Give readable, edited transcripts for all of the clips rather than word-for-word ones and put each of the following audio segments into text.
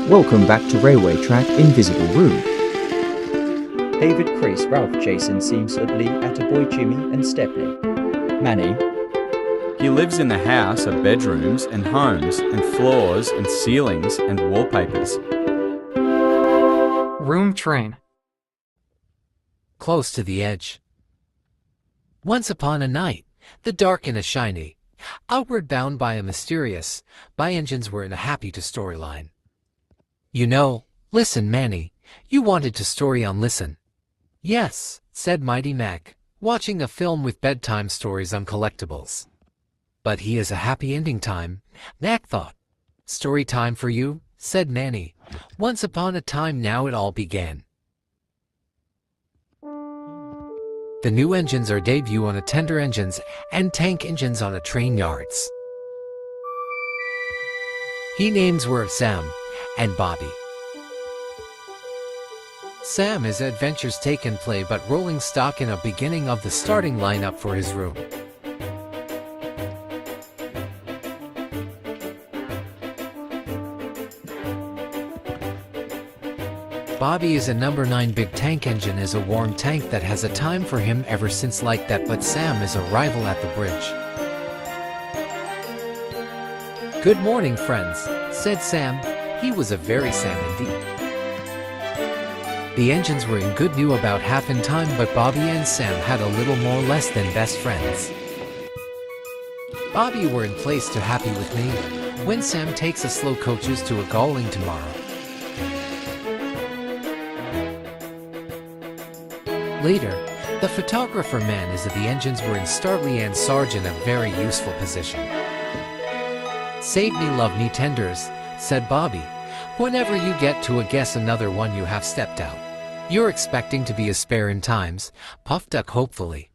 Welcome back to Railway Track Invisible Room. David, Chris, Ralph, Jason seem suddenly at a boy Jimmy and Stepney. Manny. He lives in the house of bedrooms and homes and floors and ceilings and wallpapers. Room train. Close to the edge. Once upon a night, the dark and a shiny, outward bound by a mysterious, by engines were in a happy to storyline. You know, listen Manny, you wanted to story on listen. Yes, said Mighty Mac, watching a film with bedtime stories on collectibles. But he is a happy ending time, Mac thought. Story time for you, said Manny. Once upon a time now it all began. The new engines are debut on a tender engines and tank engines on a train yards. He names were Sam and Bobby. Sam is adventures taken play but rolling stock in a beginning of the starting lineup for his room. Bobby is a number 9 big tank engine is a warm tank that has a time for him ever since like that, but Sam is a rival at the bridge. Good morning friends, said Sam. He was a very Sam indeed. The engines were in good new about half in time, but Bobby and Sam had a little more less than best friends. Bobby were in place to happy with me, when Sam takes a slow coaches to a galling tomorrow. Later, the photographer man is that the engines were in Startley and Sarge in a very useful position. Save me love me tenders, said Bobby. Whenever you get to a guess another one you have stepped out. You're expecting to be a spare in times, Puff Duck hopefully.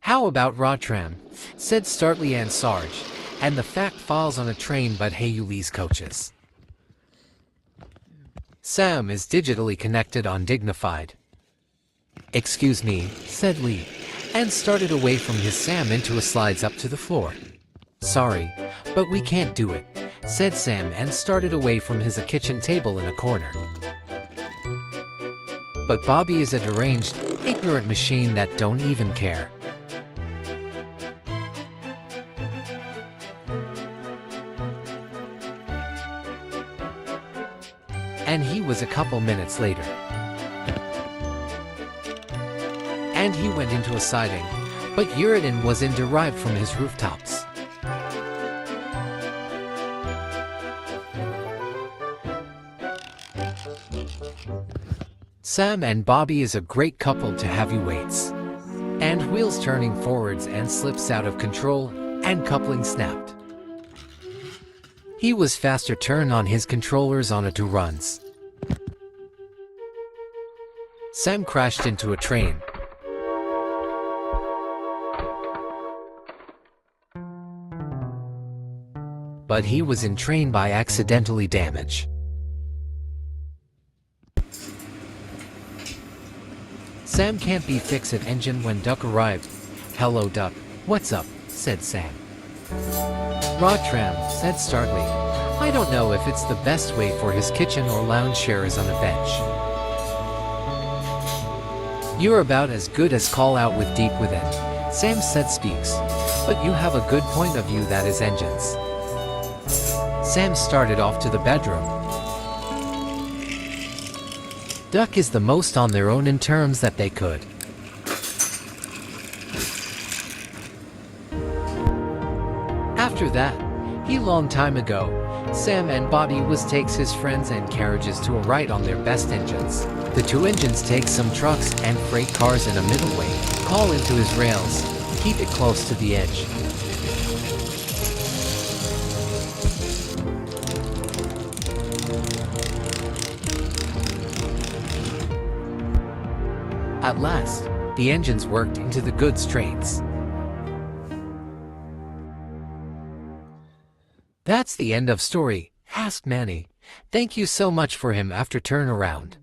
How about Rotram, said Startley and Sarge, and the fact falls on a train but hey you lease coaches. Sam is digitally connected on Dignified. Excuse me, said Lee, and started away from his Sam into a slides up to the floor. Sorry, but we can't do it, said Sam and started away from his kitchen table in a corner. But Bobby is a deranged, ignorant machine that don't even care. And he was a couple minutes later. And he went into a siding, but Uridin was in derived from his rooftops. Sam and Bobby is a great couple to heavyweights. And wheels turning forwards and slips out of control, and coupling snapped. He was faster turn on his controllers on a 2 runs. Sam crashed into a train. But he was in train by accidentally damage. Sam can't be fixed at engine when Duck arrived. Hello Duck, what's up, said Sam. Rotram, said Startley. I don't know if it's the best way for his kitchen or lounge chairs on a bench. You're about as good as call out with deep within, Sam said speaks, but you have a good point of view that is engines. Sam started off to the bedroom. Duck is the most on their own in terms that they could. After that, he long time ago, Sam and Bobby was takes his friends and carriages to a ride on their best engines. The 2 engines take some trucks and freight cars in a middle way, call into his rails, keep it close to the edge. At last, the engines worked into the goods trains. That's the end of story, asked Manny. Thank you so much for him after turnaround.